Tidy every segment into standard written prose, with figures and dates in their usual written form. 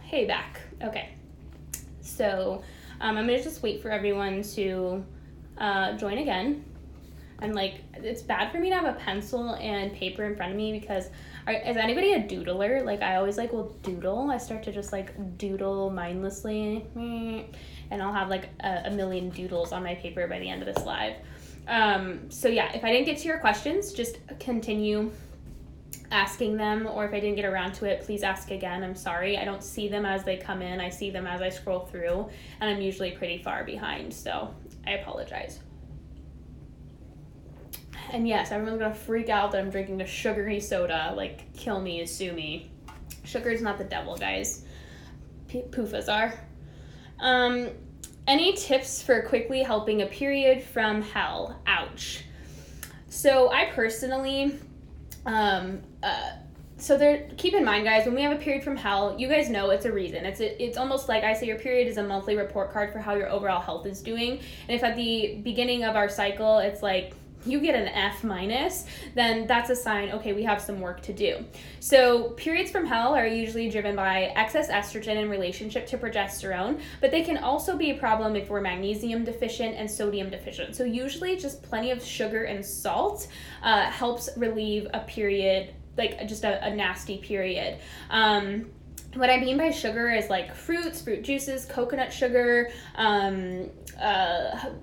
Hey, back. Okay. So, I'm going to just wait for everyone to join again. And, it's bad for me to have a pencil and paper in front of me because, is anybody a doodler? I always, will doodle. I start to just, doodle mindlessly. And I'll have, a million doodles on my paper by the end of this live. So, yeah, if I didn't get to your questions, just continue asking them, or if I didn't get around to it, please ask again. I'm sorry. I don't see them as they come in. I see them as I scroll through, and I'm usually pretty far behind, so I apologize. And yes, everyone's gonna freak out that I'm drinking a sugary soda. Kill me, sue me. Sugar is not the devil, guys. Poofas are. Any tips for quickly helping a period from hell? Ouch. So I personally... keep in mind, guys, when we have a period from hell, you guys know it's a reason. It's almost like I say your period is a monthly report card for how your overall health is doing. And if at the beginning of our cycle, it's you get an F-, then that's a sign, okay, we have some work to do. So periods from hell are usually driven by excess estrogen in relationship to progesterone, but they can also be a problem if we're magnesium deficient and sodium deficient. So usually just plenty of sugar and salt helps relieve a period, just a nasty period. What I mean by sugar is fruits, fruit juices, coconut sugar,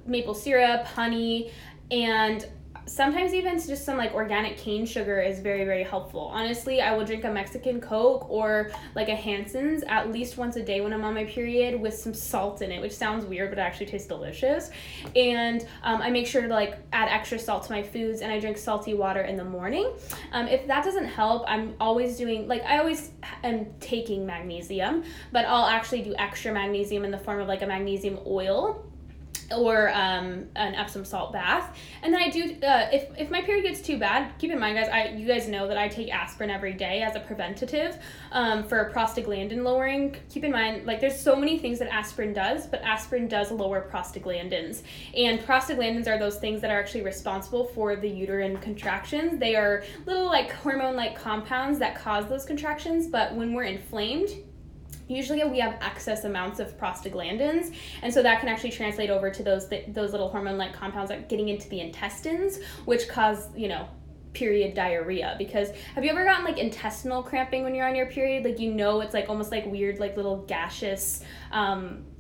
maple syrup, honey, and sometimes even just some organic cane sugar is very, very helpful. Honestly, I will drink a Mexican Coke or a Hansen's at least once a day when I'm on my period with some salt in it, which sounds weird, but it actually tastes delicious. And I make sure to add extra salt to my foods, and I drink salty water in the morning. If that doesn't help, I'm always doing, I always am taking magnesium, but I'll actually do extra magnesium in the form of a magnesium oil or an Epsom salt bath. And then I do, if my period gets too bad, keep in mind, guys, you guys know that I take aspirin every day as a preventative for prostaglandin lowering. Keep in mind, there's so many things that aspirin does, but aspirin does lower prostaglandins. And prostaglandins are those things that are actually responsible for the uterine contractions. They are little hormone-like compounds that cause those contractions, but when we're inflamed, usually we have excess amounts of prostaglandins, and so that can actually translate over to those little hormone-like compounds that getting into the intestines, which cause, period diarrhea. Because have you ever gotten intestinal cramping when you're on your period? It's almost weird little gaseous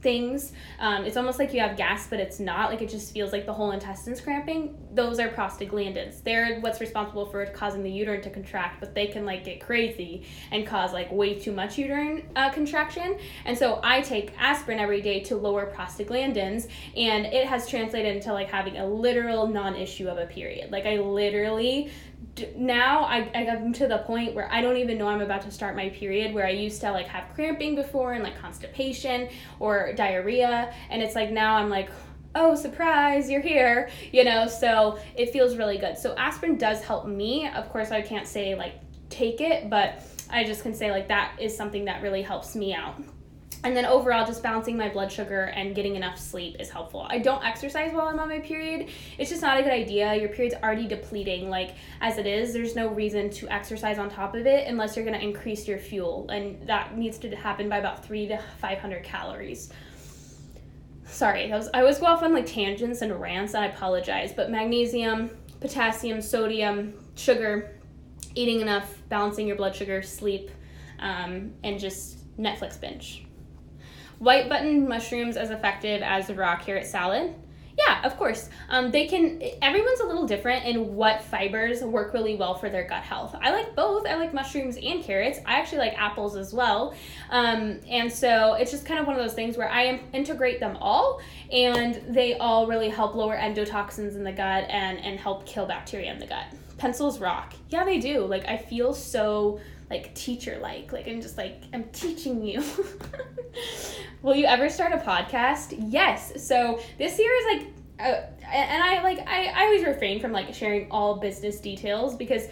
things. It's almost like you have gas, but it's not. It just feels like the whole intestine's cramping. Those are prostaglandins. They're what's responsible for causing the uterine to contract, but they can get crazy and cause way too much uterine contraction. And so I take aspirin every day to lower prostaglandins, and it has translated into having a literal non-issue of a period. I literally now I got to the point where I don't even know I'm about to start my period, where I used to have cramping before and constipation or diarrhea, and it's now I'm oh, surprise, you're here, so it feels really good. So aspirin does help me. Of course, I can't say take it, but I just can say that is something that really helps me out. And then overall, just balancing my blood sugar and getting enough sleep is helpful. I don't exercise while I'm on my period. It's just not a good idea. Your period's already depleting. As it is, there's no reason to exercise on top of it unless you're going to increase your fuel. And that needs to happen by about 300 to 500 calories. Sorry, I always go off on tangents and rants, and I apologize. But magnesium, potassium, sodium, sugar, eating enough, balancing your blood sugar, sleep, and just Netflix binge. White button mushrooms as effective as the raw carrot salad? Yeah, of course. Everyone's a little different in what fibers work really well for their gut health. I like both. I like mushrooms and carrots. I actually like apples as well. And so it's just kind of one of those things where I integrate them all, and they all really help lower endotoxins in the gut and help kill bacteria in the gut. Pencils rock. Yeah, they do. I feel so teacher-like. I'm just I'm teaching you. Will you ever start a podcast? Yes. So this year is and I always refrain from sharing all business details because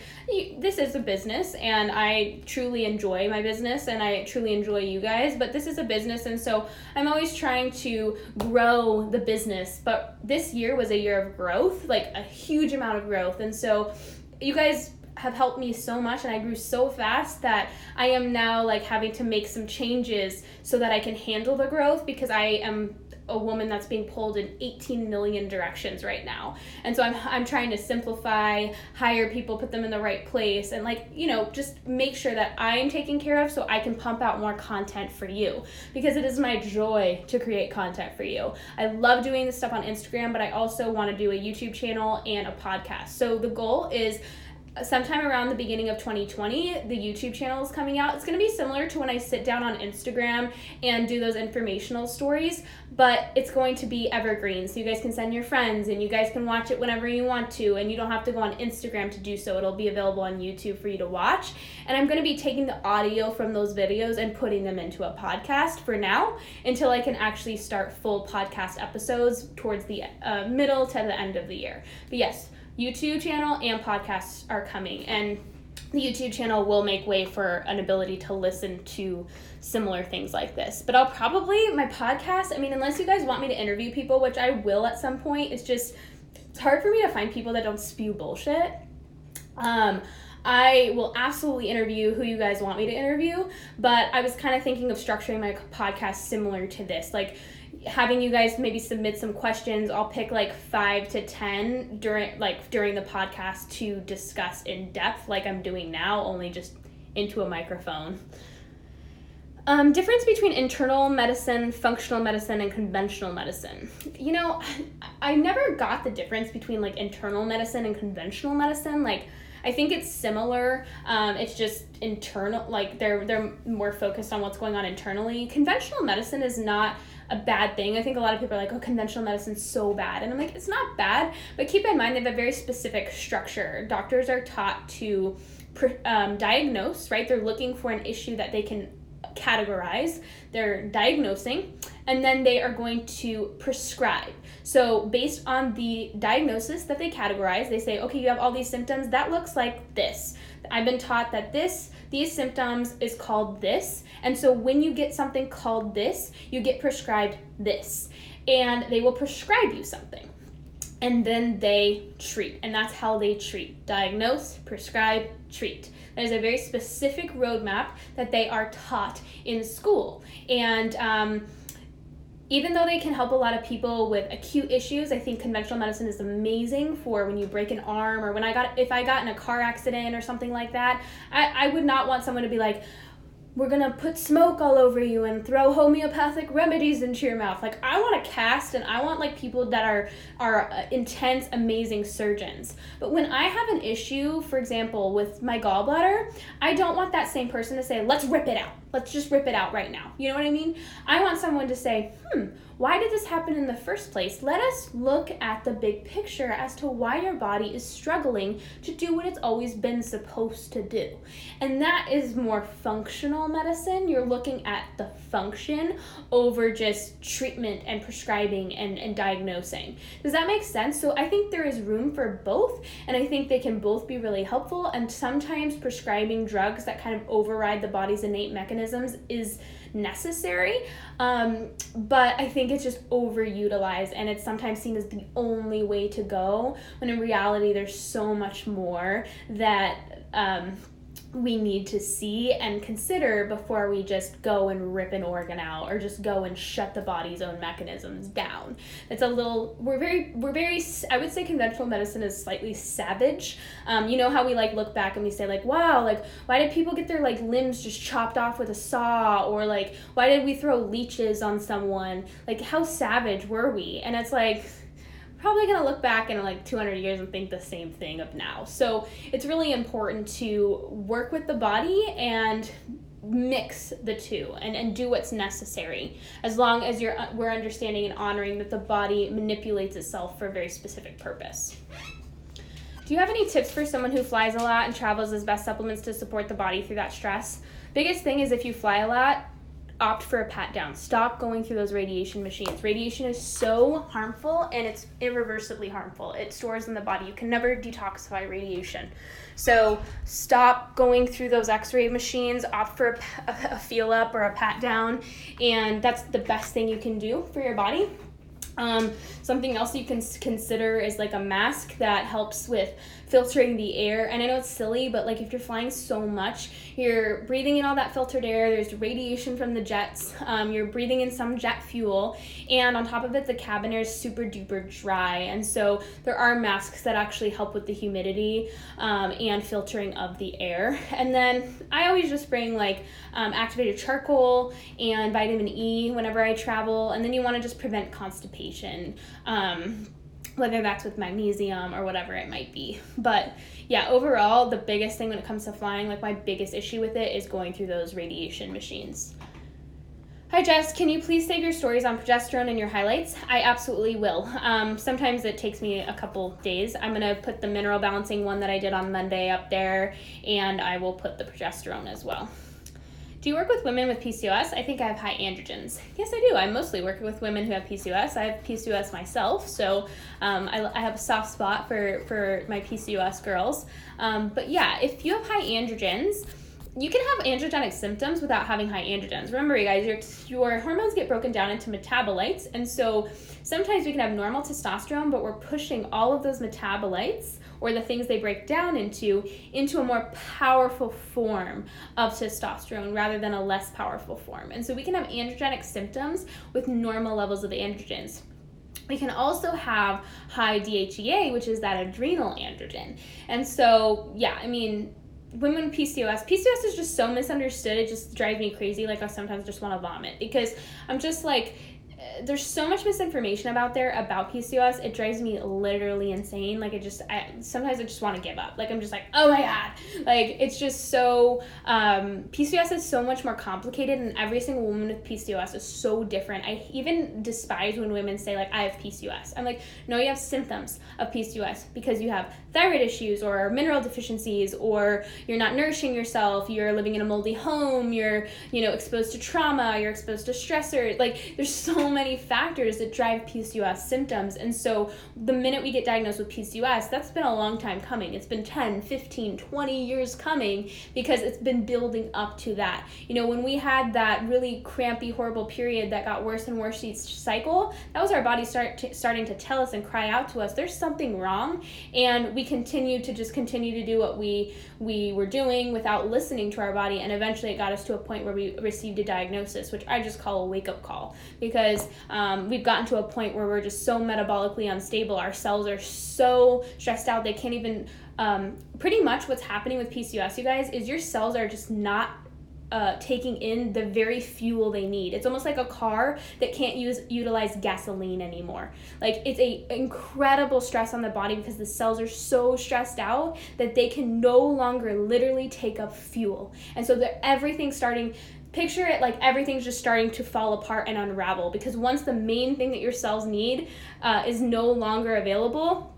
this is a business, and I truly enjoy my business, and I truly enjoy you guys, but this is a business, and so I'm always trying to grow the business. But this year was a year of growth, a huge amount of growth, and so you guys have helped me so much, and I grew so fast that I am now like having to make some changes so that I can handle the growth, because I am a woman that's being pulled in 18 million directions right now. And so I'm trying to simplify, hire people, put them in the right place, and like, you know, just make sure that I am taken care of so I can pump out more content for you, because it is my joy to create content for you. I love doing this stuff on Instagram, but I also want to do a YouTube channel and a podcast. So the goal is sometime around the beginning of 2020, the YouTube channel is coming out. It's going to be similar to when I sit down on Instagram and do those informational stories, but it's going to be evergreen. So you guys can send your friends and you guys can watch it whenever you want to, and you don't have to go on Instagram to do so. It'll be available on YouTube for you to watch. And I'm going to be taking the audio from those videos and putting them into a podcast for now, until I can actually start full podcast episodes towards the middle to the end of the year. But yes, YouTube channel and podcasts are coming, and the YouTube channel will make way for an ability to listen to similar things like this. But I'll probably, my podcast, I mean, unless you guys want me to interview people, which I will at some point, it's hard for me to find people that don't spew bullshit. I will absolutely interview who you guys want me to interview, but I was kind of thinking of structuring my podcast similar to this, like having you guys maybe submit some questions. I'll pick like 5 to 10 during the podcast to discuss in depth, like I'm doing now, only just into a microphone. Difference between internal medicine, functional medicine, and conventional medicine. You know, I never got the difference between like internal medicine and conventional medicine. Like, I think it's similar. It's just internal, like they're more focused on what's going on internally. Conventional medicine is not a bad thing. I think a lot of people are like, oh, conventional medicine's so bad. And I'm like, it's not bad, but keep in mind they have a very specific structure. Doctors are taught to diagnose, right? They're looking for an issue that they can categorize. They're diagnosing, and then they are going to prescribe. So based on the diagnosis that they categorize, they say, okay, you have all these symptoms. That looks like this. I've been taught that these symptoms is called this. And so when you get something called this, you get prescribed this. And they will prescribe you something. And then they treat. And that's how they treat. Diagnose, prescribe, treat. There's a very specific roadmap that they are taught in school. And even though they can help a lot of people with acute issues, I think conventional medicine is amazing for when you break an arm, or if I got in a car accident or something like that. I would not want someone to be like, we're gonna put smoke all over you and throw homeopathic remedies into your mouth. Like, I want a cast, and I want like people that are intense, amazing surgeons. But when I have an issue, for example, with my gallbladder, I don't want that same person to say, let's rip it out. Let's just rip it out right now. You know what I mean? I want someone to say, why did this happen in the first place? Let us look at the big picture as to why your body is struggling to do what it's always been supposed to do. And that is more functional medicine. You're looking at the function over just treatment and prescribing and diagnosing. Does that make sense? So I think there is room for both, and I think they can both be really helpful. And sometimes prescribing drugs that kind of override the body's innate mechanisms is necessary, but I think it's just overutilized, and it's sometimes seen as the only way to go, when in reality there's so much more that we need to see and consider before we just go and rip an organ out, or just go and shut the body's own mechanisms down. It's we're very, I would say conventional medicine is slightly savage. You know how we like look back and we say like, wow, like why did people get their like limbs just chopped off with a saw? Or like, why did we throw leeches on someone? Like, how savage were we? And it's like, probably going to look back in like 200 years and think the same thing of now. So it's really important to work with the body and mix the two and do what's necessary, as long as we're understanding and honoring that the body manipulates itself for a very specific purpose. Do you have any tips for someone who flies a lot and travels as best supplements to support the body through that stress? Biggest thing is, if you fly a lot, opt for a pat down. Stop going through those radiation machines. Radiation is so harmful, and it's irreversibly harmful. It stores in the body. You can never detoxify radiation. So stop going through those x-ray machines. Opt for a feel up or a pat down, and that's the best thing you can do for your body. Something else you can consider is like a mask that helps with filtering the air. And I know it's silly, but like if you're flying so much, you're breathing in all that filtered air, there's radiation from the jets, you're breathing in some jet fuel, and on top of it, the cabin air is super duper dry. And so there are masks that actually help with the humidity and filtering of the air. And then I always just bring like activated charcoal and vitamin E whenever I travel. And then you want to just prevent constipation, whether that's with magnesium or whatever it might be. But yeah, overall, the biggest thing when it comes to flying, like my biggest issue with it is going through those radiation machines. Hi Jess, can you please save your stories on progesterone in your highlights? I absolutely will. Sometimes it takes me a couple days. I'm going to put the mineral balancing one that I did on Monday up there, and I will put the progesterone as well. Do you work with women with PCOS? I think I have high androgens. Yes, I do. I mostly work with women who have PCOS. I have PCOS myself, so I have a soft spot for my PCOS girls. But yeah, if you have high androgens, you can have androgenic symptoms without having high androgens. Remember, you guys, your hormones get broken down into metabolites, and so sometimes we can have normal testosterone, but we're pushing all of those metabolites, or the things they break down into a more powerful form of testosterone rather than a less powerful form. And so we can have androgenic symptoms with normal levels of androgens. We can also have high DHEA, which is that adrenal androgen. And so, yeah, I mean, women with PCOS is just so misunderstood. It just drives me crazy. Like, I sometimes just want to vomit because I'm just like, there's so much misinformation about PCOS. It drives me literally insane. Like, sometimes I just want to give up. Like, I'm just like, oh my God. Like, it's just so, PCOS is so much more complicated, and every single woman with PCOS is so different. I even despise when women say, like, I have PCOS. I'm like, no, you have symptoms of PCOS because you have thyroid issues or mineral deficiencies, or you're not nourishing yourself, you're living in a moldy home, you're, exposed to trauma, you're exposed to stressors. Like, there's so many factors that drive PCOS symptoms. And so the minute we get diagnosed with PCOS, that's been a long time coming. It's been 10, 15, 20 years coming because it's been building up to that. When we had that really crampy, horrible period that got worse and worse each cycle, that was our body starting to tell us and cry out to us, there's something wrong. And we continue to do what we were doing without listening to our body. And eventually it got us to a point where we received a diagnosis, which I just call a wake-up call, because we've gotten to a point where we're just so metabolically unstable. Our cells are so stressed out, they can't even, pretty much what's happening with PCOS, you guys, is your cells are just not taking in the very fuel they need. It's almost like a car that can't utilize gasoline anymore. Like, it's a incredible stress on the body because the cells are so stressed out that they can no longer literally take up fuel. And so picture it like everything's just starting to fall apart and unravel, because once the main thing that your cells need is no longer available,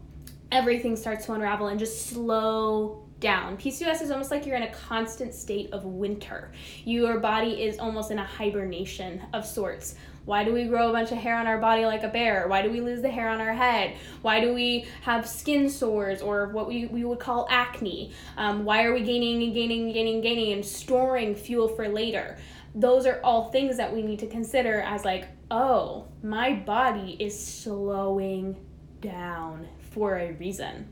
everything starts to unravel and just slow down. PCOS is almost like you're in a constant state of winter. Your body is almost in a hibernation of sorts. Why do we grow a bunch of hair on our body like a bear? Why do we lose the hair on our head? Why do we have skin sores, or what we would call acne? Why are we gaining and storing fuel for later? Those are all things that we need to consider as like, oh, my body is slowing down for a reason.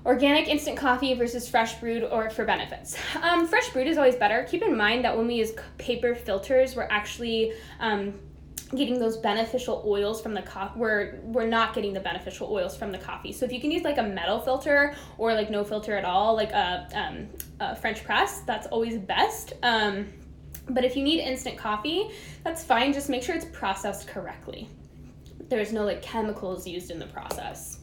Organic instant coffee versus fresh brewed, or for benefits. Fresh brewed is always better. Keep in mind that when we use paper filters, we're actually getting those beneficial oils from the coffee. We're not getting the beneficial oils from the coffee. So if you can use like a metal filter or like no filter at all, like a French press, that's always best. But if you need instant coffee, that's fine. Just make sure it's processed correctly. There's no like chemicals used in the process.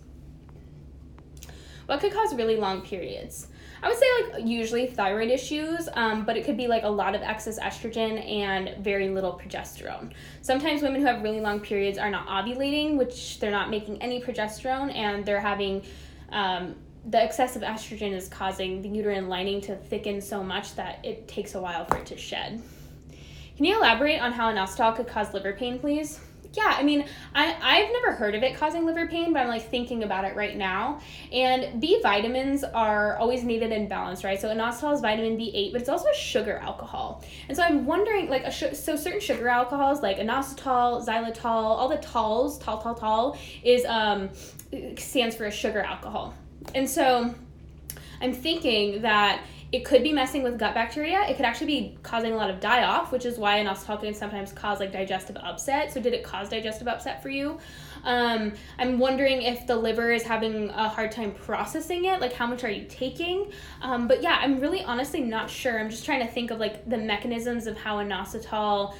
What could cause really long periods? I would say like usually thyroid issues, but it could be like a lot of excess estrogen and very little progesterone. Sometimes women who have really long periods are not ovulating, which they're not making any progesterone, and they're having the excessive estrogen is causing the uterine lining to thicken so much that it takes a while for it to shed. Can you elaborate on how inositol could cause liver pain, please? Yeah, I mean, I've never heard of it causing liver pain, but I'm like thinking about it right now. And B vitamins are always needed in balance, right? So inositol is vitamin B8, but it's also a sugar alcohol. And so I'm wondering, like, so certain sugar alcohols like inositol, xylitol, all the tols, tol is stands for a sugar alcohol. And so I'm thinking that it could be messing with gut bacteria. It could actually be causing a lot of die-off, which is why inositol can sometimes cause like digestive upset. So did it cause digestive upset for you? I'm wondering if the liver is having a hard time processing it. Like, how much are you taking? But yeah, I'm really honestly not sure. I'm just trying to think of like the mechanisms of how inositol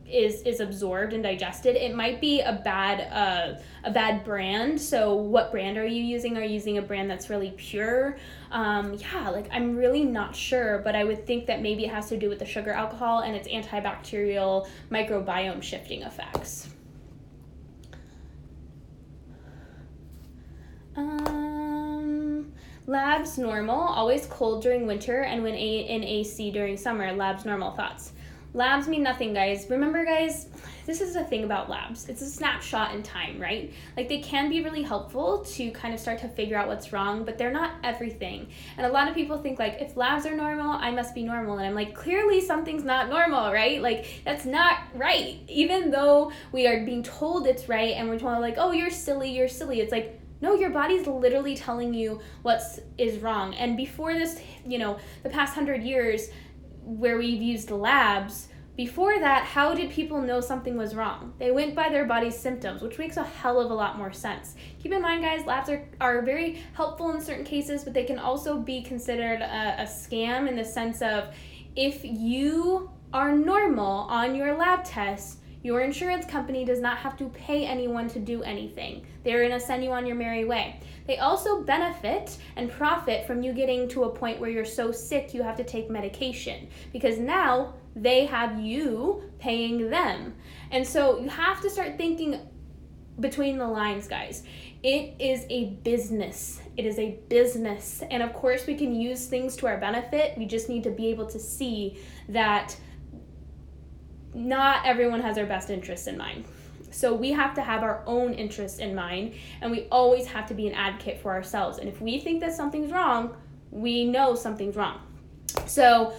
is absorbed and digested. It might be a bad brand. So what brand are you using? Are you using a brand that's really pure? Like I'm really not sure, but I would think that maybe it has to do with the sugar alcohol and its antibacterial microbiome shifting effects. Labs normal, always cold during winter and when in AC during summer. Labs normal. Thoughts? Labs mean nothing, guys. Remember, guys, this is the thing about labs. It's a snapshot in time, right? Like, they can be really helpful to kind of start to figure out what's wrong, but they're not everything. And a lot of people think, like, if labs are normal, I must be normal. And I'm like, clearly something's not normal, right? Like, that's not right. Even though we are being told it's right and we're told, like, oh, you're silly. It's like, no, your body's literally telling you what is wrong. And before this, the past 100 years, where we've used labs, before that, how did people know something was wrong? They went by their body's symptoms, which makes a hell of a lot more sense. Keep in mind, guys, labs are very helpful in certain cases, but they can also be considered a scam in the sense of, if you are normal on your lab tests, your insurance company does not have to pay anyone to do anything. They're going to send you on your merry way. They also benefit and profit from you getting to a point where you're so sick you have to take medication, because now they have you paying them. And so you have to start thinking between the lines, guys. It is a business. It is a business. And of course, we can use things to our benefit. We just need to be able to see that not everyone has our best interests in mind. So we have to have our own interests in mind, and we always have to be an advocate for ourselves. And if we think that something's wrong, we know something's wrong. So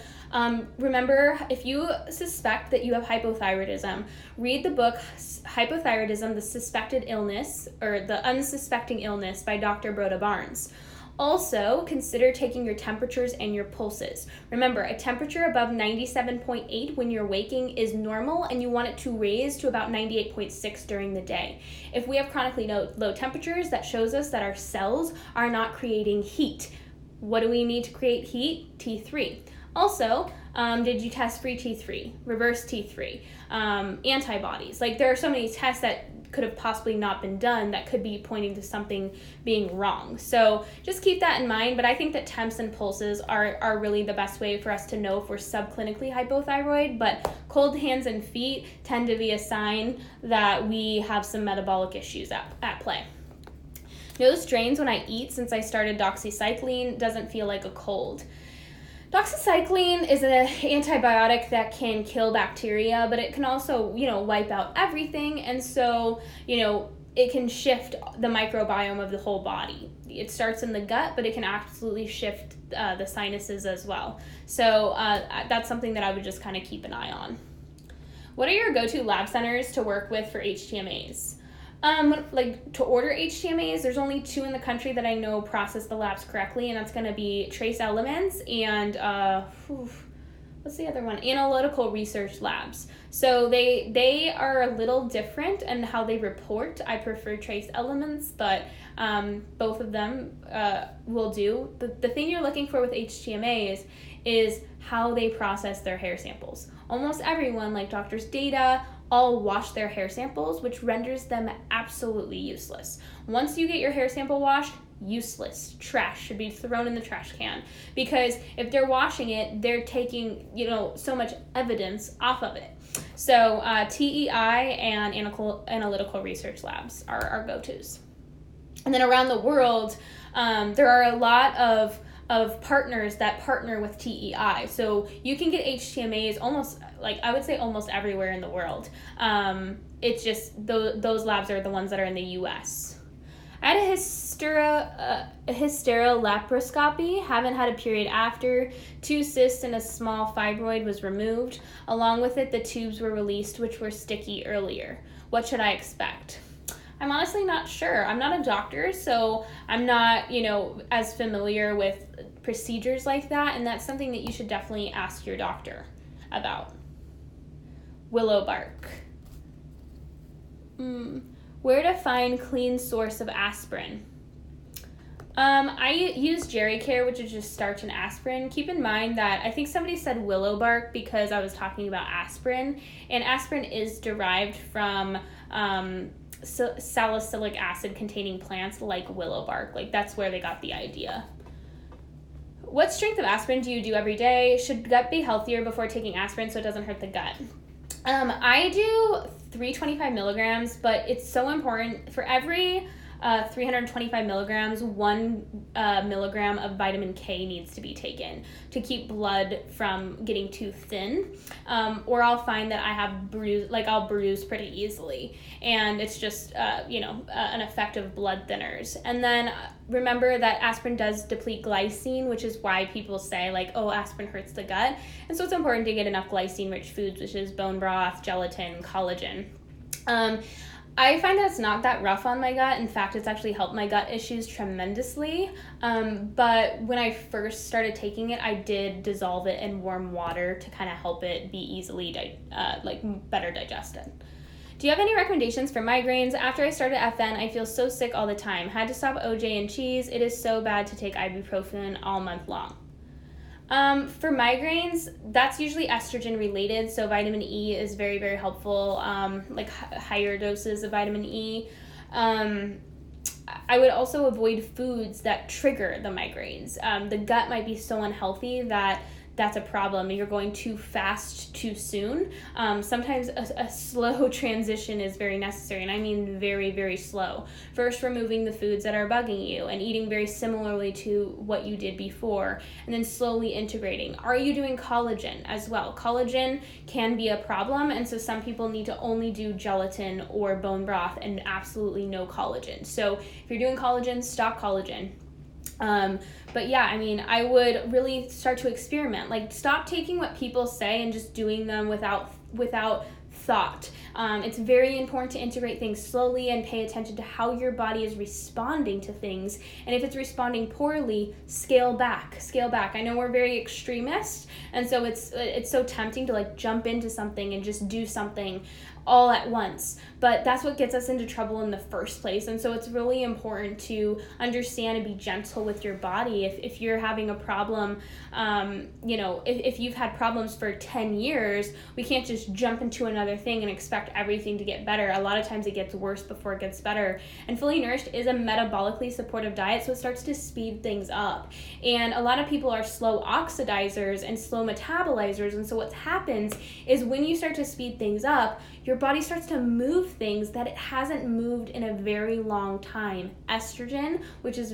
remember, if you suspect that you have hypothyroidism, read the book Hypothyroidism, the Suspected Illness, or the Unsuspecting Illness by Dr. Broda Barnes. Also, consider taking your temperatures and your pulses. Remember, a temperature above 97.8 when you're waking is normal, and you want it to raise to about 98.6 during the day. If we have chronically low temperatures, that shows us that our cells are not creating heat. What do we need to create heat? T3. Also, did you test free T3, reverse T3, antibodies? Like, there are so many tests that could have possibly not been done that could be pointing to something being wrong. So just keep that in mind. But I think that temps and pulses are really the best way for us to know if we're subclinically hypothyroid. But cold hands and feet tend to be a sign that we have some metabolic issues at play. Nose drains when I eat. Since I started doxycycline, doesn't feel like a cold. Doxycycline is an antibiotic that can kill bacteria, but it can also, wipe out everything. And so, it can shift the microbiome of the whole body. It starts in the gut, but it can absolutely shift the sinuses as well. So that's something that I would just kind of keep an eye on. What are your go-to lab centers to work with for HTMAs? To order HTMAs, there's only 2 in the country that I know process the labs correctly, and that's going to be Trace Elements and, what's the other one? Analytical Research Labs. So they are a little different in how they report. I prefer Trace Elements, but both of them will do. The thing you're looking for with HTMAs is how they process their hair samples. Almost everyone, like Doctors Data, all wash their hair samples, which renders them absolutely useless. Once you get your hair sample washed, useless. Trash, should be thrown in the trash can. Because if they're washing it, they're taking, so much evidence off of it. So TEI and Analytical Research Labs are our go-tos. And then around the world, there are a lot of partners that partner with TEI. So you can get HTMAs almost everywhere in the world. It's just those labs are the ones that are in the US. I had a hysteral laparoscopy, haven't had a period after. 2 cysts and a small fibroid was removed. Along with it, the tubes were released, which were sticky earlier. What should I expect? I'm honestly not sure. I'm not a doctor, so I'm not, as familiar with procedures like that, and that's something that you should definitely ask your doctor about. Willow bark. Where to find clean source of aspirin? I use Jerry Care, which is just starch and aspirin. Keep in mind that I think somebody said willow bark because I was talking about aspirin, and aspirin is derived from salicylic acid containing plants like willow bark. Like, that's where they got the idea. What strength of aspirin do you do every day? Should gut be healthier before taking aspirin so it doesn't hurt the gut? I do 325 milligrams, but it's so important. For every 325 milligrams, 1 milligram of vitamin K needs to be taken to keep blood from getting too thin, or I'll find that I have I'll bruise pretty easily, and it's just an effect of blood thinners. And then remember that aspirin does deplete glycine, which is why people say aspirin hurts the gut, and so it's important to get enough glycine-rich foods, which is bone broth, gelatin, collagen. I find that it's not that rough on my gut. In fact, it's actually helped my gut issues tremendously. But when I first started taking it, I did dissolve it in warm water to kind of help it be easily, better digested. Do you have any recommendations for migraines? After I started FN, I feel so sick all the time. Had to stop OJ and cheese. It is so bad to take ibuprofen all month long. For migraines, that's usually estrogen related, so vitamin E is very, very helpful, higher doses of vitamin E. I would also avoid foods that trigger the migraines. The gut might be so unhealthy that that's a problem. You're going too fast too soon. Sometimes a slow transition is very necessary, and I mean very, very slow. First, removing the foods that are bugging you and eating very similarly to what you did before, and then slowly integrating. Are you doing collagen as well? Collagen can be a problem, and so some people need to only do gelatin or bone broth and absolutely no collagen. So if you're doing collagen, stop collagen. But yeah, I mean, I would really start to experiment. Stop taking what people say and just doing them without thought. It's very important to integrate things slowly and pay attention to how your body is responding to things. And if it's responding poorly, scale back. I know we're very extremist, and so it's so tempting to jump into something and just do something all at once, but that's what gets us into trouble in the first place. And so it's really important to understand and be gentle with your body. If you're having a problem, if you've had problems for 10 years, we can't just jump into another thing and expect everything to get better. A lot of times it gets worse before it gets better. And Fully Nourished is a metabolically supportive diet, so it starts to speed things up. And a lot of people are slow oxidizers and slow metabolizers, and so what happens is when you start to speed things up, your body starts to move things that it hasn't moved in a very long time. Estrogen, which is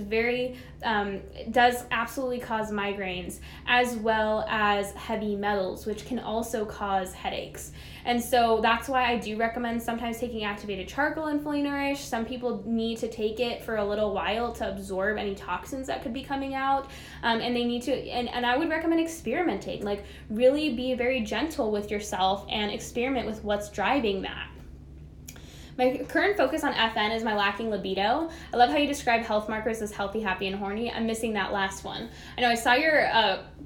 does absolutely cause migraines, as well as heavy metals, which can also cause headaches. And so that's why I do recommend sometimes taking activated charcoal in Fully Nourished. Some people need to take it for a little while to absorb any toxins that could be coming out. And they need to, and I would recommend experimenting. Really be very gentle with yourself and experiment with what's driving that. My current focus on FN is my lacking libido. I love how you describe health markers as healthy, happy, and horny. I'm missing that last one. I know I saw your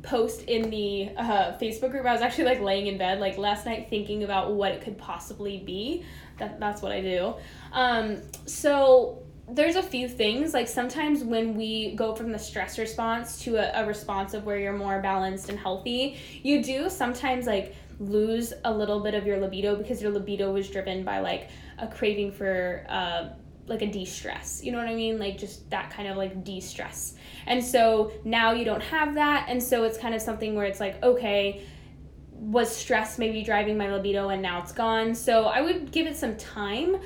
post in the Facebook group. I was actually laying in bed last night thinking about what it could possibly be. That's what I do. So there's a few things. Sometimes when we go from the stress response to a response of where you're more balanced and healthy, you do sometimes lose a little bit of your libido because your libido was driven by a craving for a de-stress, you know what I mean? Just that kind of de-stress. And so now you don't have that, and so it's kind of something where it's okay, was stress maybe driving my libido and now it's gone? So I would give it some time.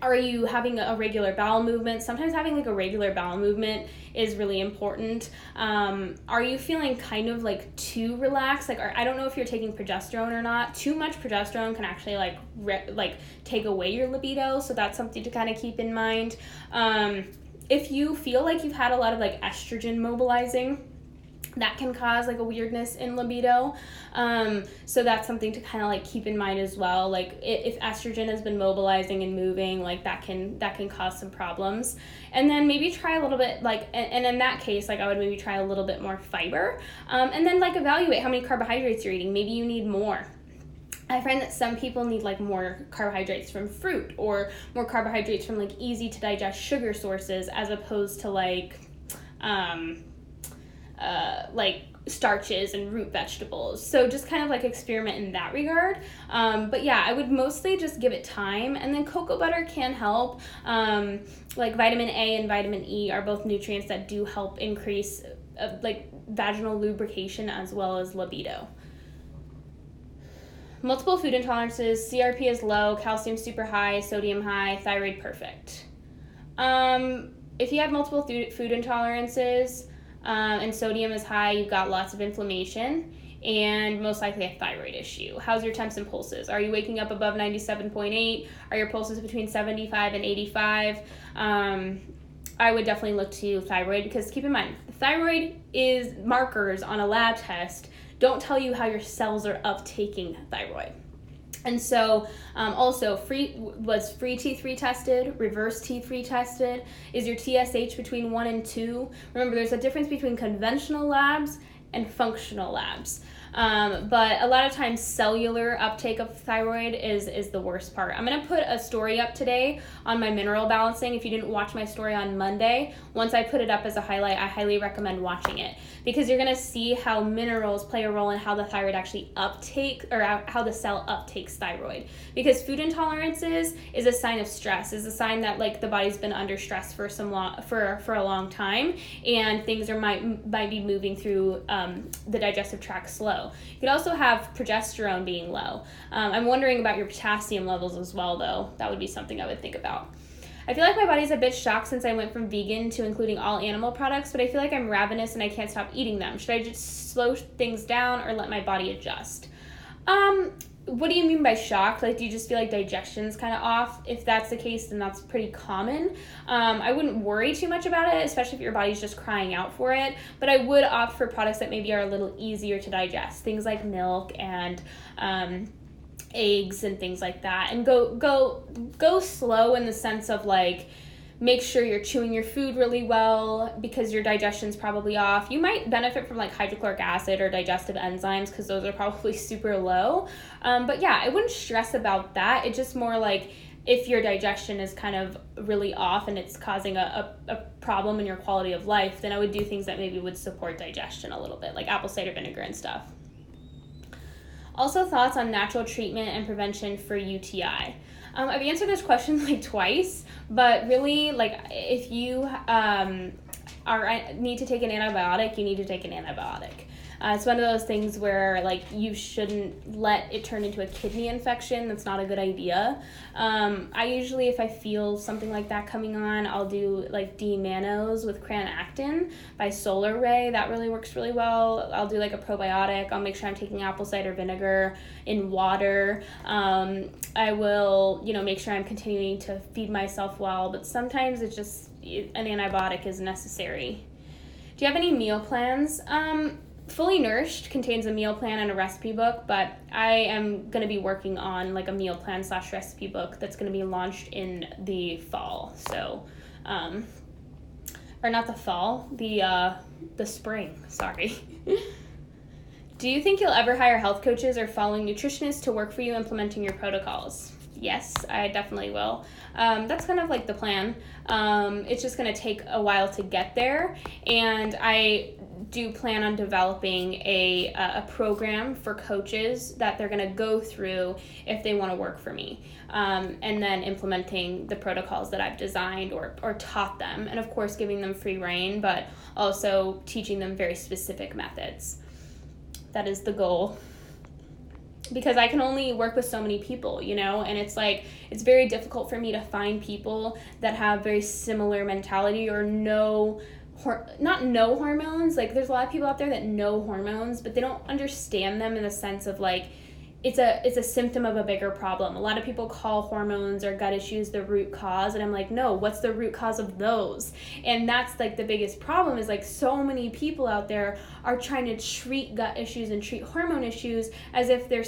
Are you having a regular bowel movement? Sometimes having a regular bowel movement is really important. Are you feeling kind of too relaxed? I don't know if you're taking progesterone or not. Too much progesterone can actually take away your libido, so that's something to kind of keep in mind. If you feel you've had a lot of estrogen mobilizing, that can cause like a weirdness in libido. So that's something to kind of like keep in mind as well. Like if estrogen has been mobilizing and moving, like that can cause some problems. And then maybe try a little bit like, and in that case, like I would maybe try a little bit more fiber. And then like evaluate how many carbohydrates you're eating. Maybe you need more. I find that some people need like more carbohydrates from fruit or more carbohydrates from like easy to digest sugar sources as opposed to like starches and root vegetables. So just kind of like experiment in that regard. But yeah, I would mostly just give it time. And then cocoa butter can help. Like vitamin A and vitamin E are both nutrients that do help increase like vaginal lubrication as well as libido. Multiple food intolerances, CRP is low, calcium super high, sodium high, thyroid perfect. If you have multiple food intolerances, and sodium is high, you've got lots of inflammation and most likely a thyroid issue. How's your temps and pulses? Are you waking up above 97.8? Are your pulses between 75 and 85? I would definitely look to thyroid because keep in mind, thyroid is markers on a lab test don't tell you how your cells are uptaking thyroid. And so also was free T3 tested, reverse T3 tested? Is your TSH between 1 and 2? Remember, there's a difference between conventional labs and functional labs. But a lot of times cellular uptake of thyroid is the worst part. I'm going to put a story up today on my mineral balancing. If you didn't watch my story on Monday, once I put it up as a highlight, I highly recommend watching it because you're going to see how minerals play a role in how the thyroid actually uptake or how the cell uptakes thyroid. Because food intolerances is a sign of stress, is a sign that like the body's been under stress for a long time and things might be moving through the digestive tract slow. You could also have progesterone being low. I'm wondering about your potassium levels as well, though. That would be something I would think about. I feel like my body's a bit shocked since I went from vegan to including all animal products, but I feel like I'm ravenous and I can't stop eating them. Should I just slow things down or let my body adjust? What do you mean by shocked? Like, do you just feel like digestion's kind of off? If that's the case, then that's pretty common. I wouldn't worry too much about it, especially if your body's just crying out for it. But I would opt for products that maybe are a little easier to digest. Things like milk and eggs and things like that. And go slow in the sense of like, make sure you're chewing your food really well because your digestion's probably off. You might benefit from like hydrochloric acid or digestive enzymes because those are probably super low. But yeah, I wouldn't stress about that. It's just more like if your digestion is kind of really off and it's causing a problem in your quality of life, then I would do things that maybe would support digestion a little bit, like apple cider vinegar and stuff. Also, thoughts on natural treatment and prevention for UTI. I've answered this question like twice, but really, like, if you need to take an antibiotic, you need to take an antibiotic. It's one of those things where, like, you shouldn't let it turn into a kidney infection. That's not a good idea. I usually, if I feel something like that coming on, I'll do, like, D-mannose with cranactin by Solar Ray. That really works really well. I'll do, like, a probiotic. I'll make sure I'm taking apple cider vinegar in water. I will, make sure I'm continuing to feed myself well, but sometimes it's just an antibiotic is necessary. Do you have any meal plans? Fully Nourished contains a meal plan and a recipe book, but I am going to be working on like a meal plan / recipe book that's going to be launched in the fall. So, or not the fall, the spring, sorry. Do you think you'll ever hire health coaches or following nutritionists to work for you implementing your protocols? Yes, I definitely will. That's kind of like the plan. It's just going to take a while to get there, and I do plan on developing a program for coaches that they're going to go through if they want to work for me, and then implementing the protocols that I've designed or taught them, and of course giving them free reign, but also teaching them very specific methods. That is the goal. Because I can only work with so many people, and it's like, it's very difficult for me to find people that have very similar mentality or not know hormones. Like, there's a lot of people out there that know hormones, but they don't understand them in the sense of like, it's a symptom of a bigger problem. A lot of people call hormones or gut issues the root cause, and I'm like, no, what's the root cause of those? And that's like the biggest problem, is like so many people out there are trying to treat gut issues and treat hormone issues as if they're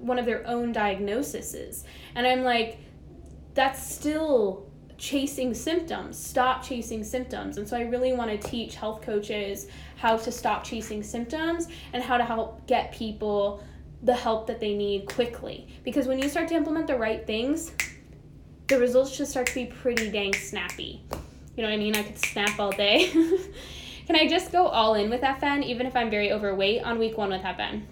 one of their own diagnoses. And I'm like, that's still chasing symptoms. Stop chasing symptoms. And so I really want to teach health coaches how to stop chasing symptoms and how to help get people the help that they need quickly. Because when you start to implement the right things, the results should start to be pretty dang snappy. You know what I mean? I could snap all day. Can I just go all in with FN even if I'm very overweight on week 1 with FN?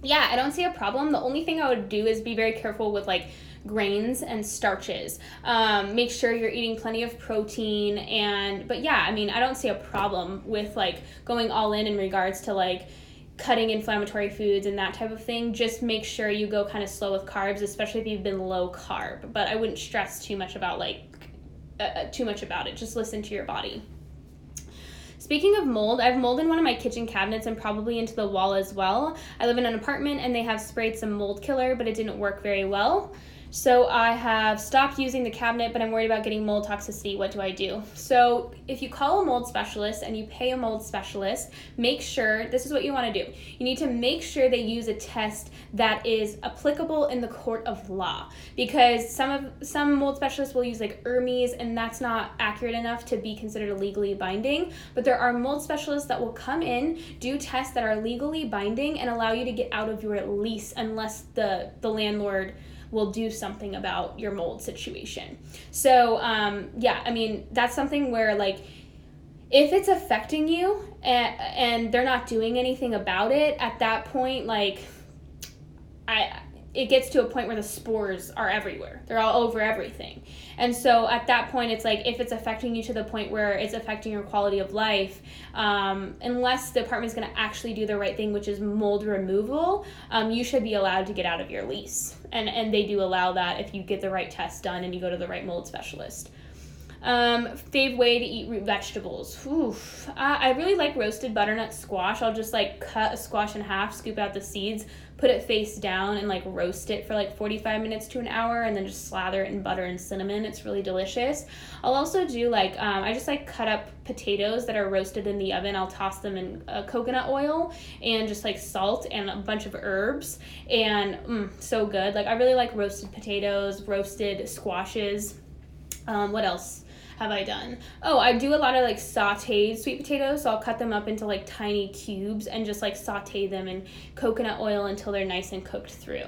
Yeah, I don't see a problem. The only thing I would do is be very careful with like grains and starches. Make sure you're eating plenty of protein, but yeah, I mean, I don't see a problem with like going all in regards to like cutting inflammatory foods and that type of thing. Just make sure you go kind of slow with carbs, especially if you've been low carb. But I wouldn't stress too much about it. Just listen to your body. Speaking of mold, I have mold in one of my kitchen cabinets and probably into the wall as well. I live in an apartment and they have sprayed some mold killer, but it didn't work very well. So I have stopped using the cabinet, but I'm worried about getting mold toxicity. What do I do? So if you call a mold specialist and you pay a mold specialist, make sure, this is what you want to do. You need to make sure they use a test that is applicable in the court of law, because some mold specialists will use like Hermes, and that's not accurate enough to be considered legally binding. But there are mold specialists that will come in, do tests that are legally binding, and allow you to get out of your lease unless the landlord will do something about your mold situation. So yeah, I mean, that's something where like, if it's affecting you and they're not doing anything about it, at that point, like it gets to a point where the spores are everywhere. They're all over everything. And so at that point, it's like, if it's affecting you to the point where it's affecting your quality of life, unless the apartment's going to actually do the right thing, which is mold removal, you should be allowed to get out of your lease. And they do allow that if you get the right test done and you go to the right mold specialist. Fave way to eat root vegetables. Oof. I really like roasted butternut squash. I'll just like cut a squash in half, scoop out the seeds, put it face down, and like roast it for like 45 minutes to an hour, and then just slather it in butter and cinnamon. It's really delicious. I'll also do like, I just like cut up potatoes that are roasted in the oven. I'll toss them in coconut oil and just like salt and a bunch of herbs, and so good. Like, I really like roasted potatoes, roasted squashes. What else have I done? Oh, I do a lot of like sauteed sweet potatoes, so I'll cut them up into like tiny cubes and just like saute them in coconut oil until they're nice and cooked through.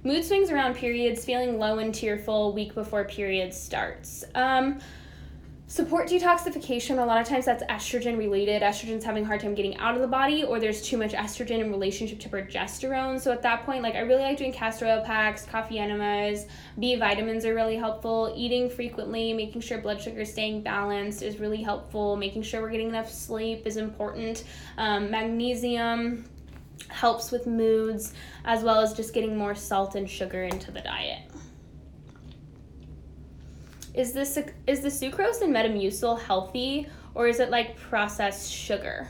Mood swings around periods, feeling low and tearful week before period starts. Support detoxification, a lot of times that's estrogen related. Estrogen's having a hard time getting out of the body, or there's too much estrogen in relationship to progesterone. So at that point, like, I really like doing castor oil packs, coffee enemas. B vitamins are really helpful. Eating frequently, making sure blood sugar is staying balanced is really helpful. Making sure we're getting enough sleep is important. Magnesium helps with moods, as well as just getting more salt and sugar into the diet. Is the sucrose in Metamucil healthy, or is it like processed sugar?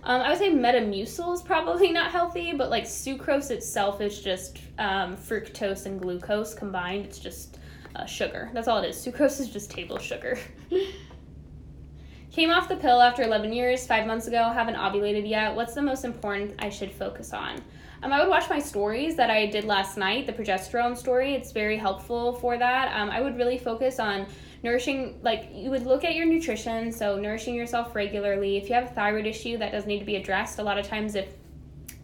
I would say Metamucil is probably not healthy, but like sucrose itself is just fructose and glucose combined. It's just sugar. That's all it is. Sucrose is just table sugar. Came off the pill after 11 years, 5 months ago, haven't ovulated yet. What's the most important I should focus on? I would watch my stories that I did last night, the progesterone story. It's very helpful for that. I would really focus on nourishing, like, you would look at your nutrition, so nourishing yourself regularly. If you have a thyroid issue, that does need to be addressed. A lot of times if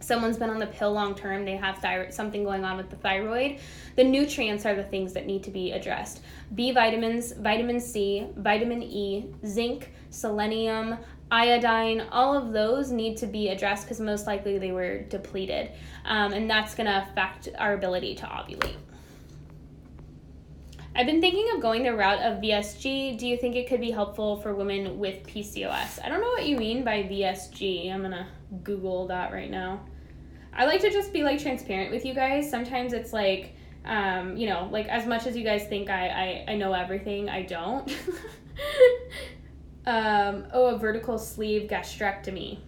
someone's been on the pill long term, they have something going on with the thyroid. The nutrients are the things that need to be addressed. B vitamins, vitamin C, vitamin E, zinc, selenium, iodine, all of those need to be addressed because most likely they were depleted. And that's going to affect our ability to ovulate. I've been thinking of going the route of VSG. Do you think it could be helpful for women with PCOS? I don't know what you mean by VSG. I'm going to Google that right now. I like to just be like transparent with you guys. Sometimes it's like, like as much as you guys think I know everything, I don't. A vertical sleeve gastrectomy.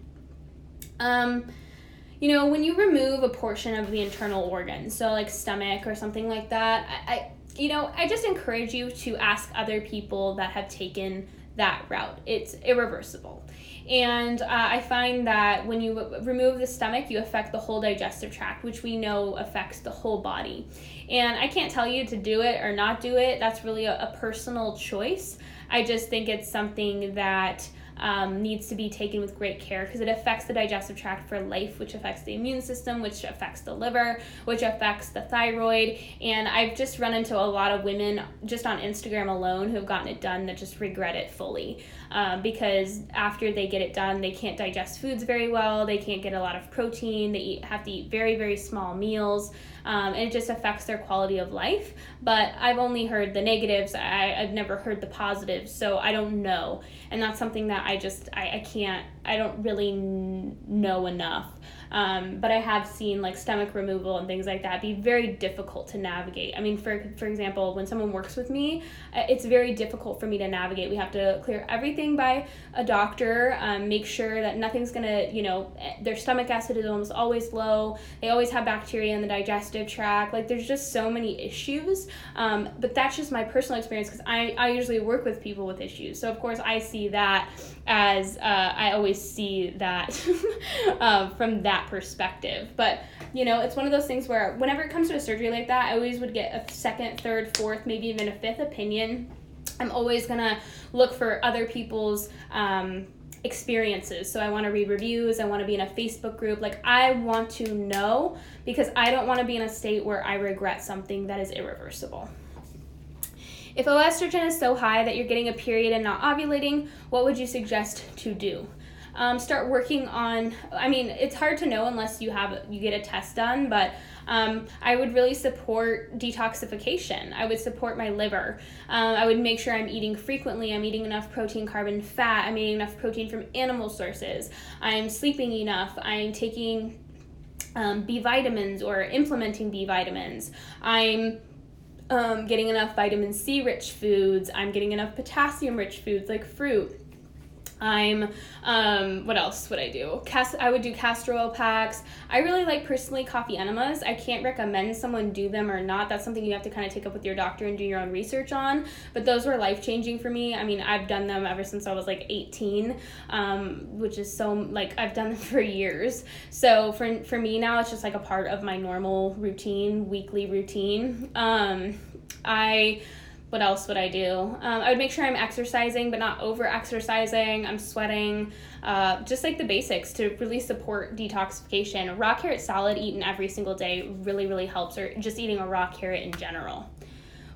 You know, when you remove a portion of the internal organs, so like stomach or something like that, I just encourage you to ask other people that have taken that route. It's irreversible. And I find that when you remove the stomach, you affect the whole digestive tract, which we know affects the whole body. And I can't tell you to do it or not do it. That's really a personal choice. I just think it's something that needs to be taken with great care, because it affects the digestive tract for life, which affects the immune system, which affects the liver, which affects the thyroid. And I've just run into a lot of women just on Instagram alone who have gotten it done that just regret it fully, because after they get it done, they can't digest foods very well, they can't get a lot of protein, they have to eat very, very small meals, and it just affects their quality of life. But I've only heard the negatives, I've never heard the positives, so I don't know. And that's something that I don't really know enough. But I have seen like stomach removal and things like that be very difficult to navigate. I mean, for example, when someone works with me, it's very difficult for me to navigate. We have to clear everything by a doctor, make sure that nothing's gonna, their stomach acid is almost always low. They always have bacteria in the digestive tract. Like, there's just so many issues. But that's just my personal experience, because I usually work with people with issues. So of course I see that as, I always see that from that perspective. But it's one of those things where whenever it comes to a surgery like that, I always would get a second, third, fourth, maybe even a fifth opinion. I'm always gonna look for other people's experiences. So I want to read reviews, I want to be in a Facebook group. Like, I want to know, because I don't want to be in a state where I regret something that is irreversible. If estrogen is so high that you're getting a period and not ovulating, what would you suggest to do? Start working on, it's hard to know unless you get a test done, but I would really support detoxification. I would support my liver. I would make sure I'm eating frequently. I'm eating enough protein, carbon, fat. I'm eating enough protein from animal sources. I'm sleeping enough. I'm taking B vitamins or implementing B vitamins. I'm getting enough vitamin C rich foods. I'm getting enough potassium rich foods like fruit. What else would I do? I would do castor oil packs. I really like personally coffee enemas. I can't recommend someone do them or not. That's something you have to kind of take up with your doctor and do your own research on. But those were life-changing for me. I mean, I've done them ever since I was like 18, which is so, like, I've done them for years. So for me now, it's just like a part of my normal routine, weekly routine. What else would I do? I would make sure I'm exercising, but not over-exercising. I'm sweating, just like the basics to really support detoxification. Raw carrot salad eaten every single day really, really helps, or just eating a raw carrot in general.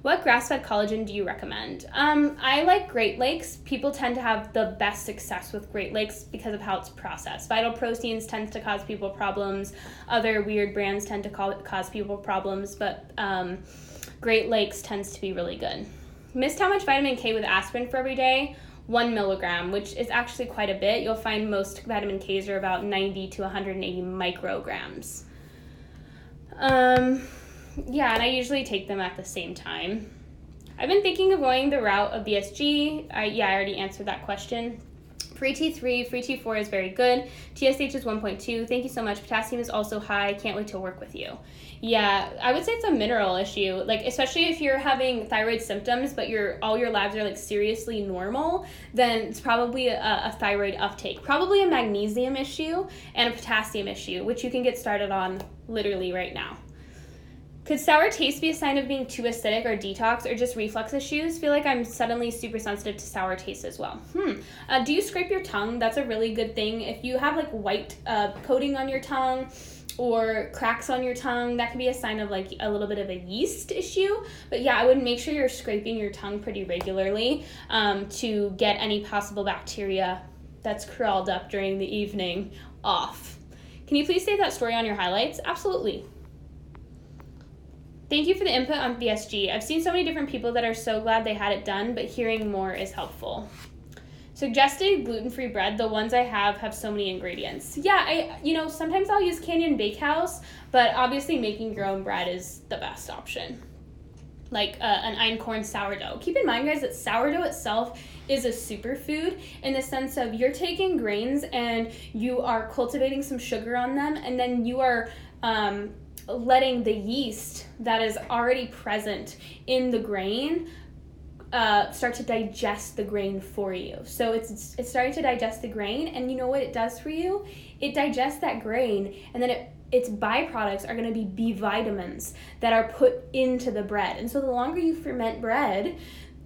What grass-fed collagen do you recommend? I like Great Lakes. People tend to have the best success with Great Lakes because of how it's processed. Vital Proteins tends to cause people problems. Other weird brands tend to cause people problems, but Great Lakes tends to be really good. Missed how much vitamin K with aspirin for every day? 1 milligram, which is actually quite a bit. You'll find most vitamin Ks are about 90 to 180 micrograms. Yeah, and I usually take them at the same time. I've been thinking of going the route of BSG. I already answered that question. Free T3, free T4 is very good. TSH is 1.2. Thank you so much. Potassium is also high. Can't wait to work with you. Yeah, I would say it's a mineral issue. Like, especially if you're having thyroid symptoms, but all your labs are like seriously normal, then it's probably a thyroid uptake. Probably a magnesium issue and a potassium issue, which you can get started on literally right now. Could sour taste be a sign of being too acidic or detox, or just reflux issues? Feel like I'm suddenly super sensitive to sour taste as well. Do you scrape your tongue? That's a really good thing. If you have like white coating on your tongue or cracks on your tongue, that could be a sign of like a little bit of a yeast issue. But yeah, I would make sure you're scraping your tongue pretty regularly to get any possible bacteria that's crawled up during the evening off. Can you please save that story on your highlights? Absolutely. Thank you for the input on BSG. I've seen so many different people that are so glad they had it done, but hearing more is helpful. Suggested gluten-free bread. The ones I have so many ingredients. Yeah, sometimes I'll use Canyon Bakehouse, but obviously making your own bread is the best option. like an einkorn sourdough. Keep in mind, guys, that sourdough itself is a superfood in the sense of you're taking grains and you are cultivating some sugar on them, and then you are letting the yeast that is already present in the grain start to digest the grain for you. So it's starting to digest the grain, and you know what it does for you? It digests that grain, and then its byproducts are going to be B vitamins that are put into the bread. And so the longer you ferment bread,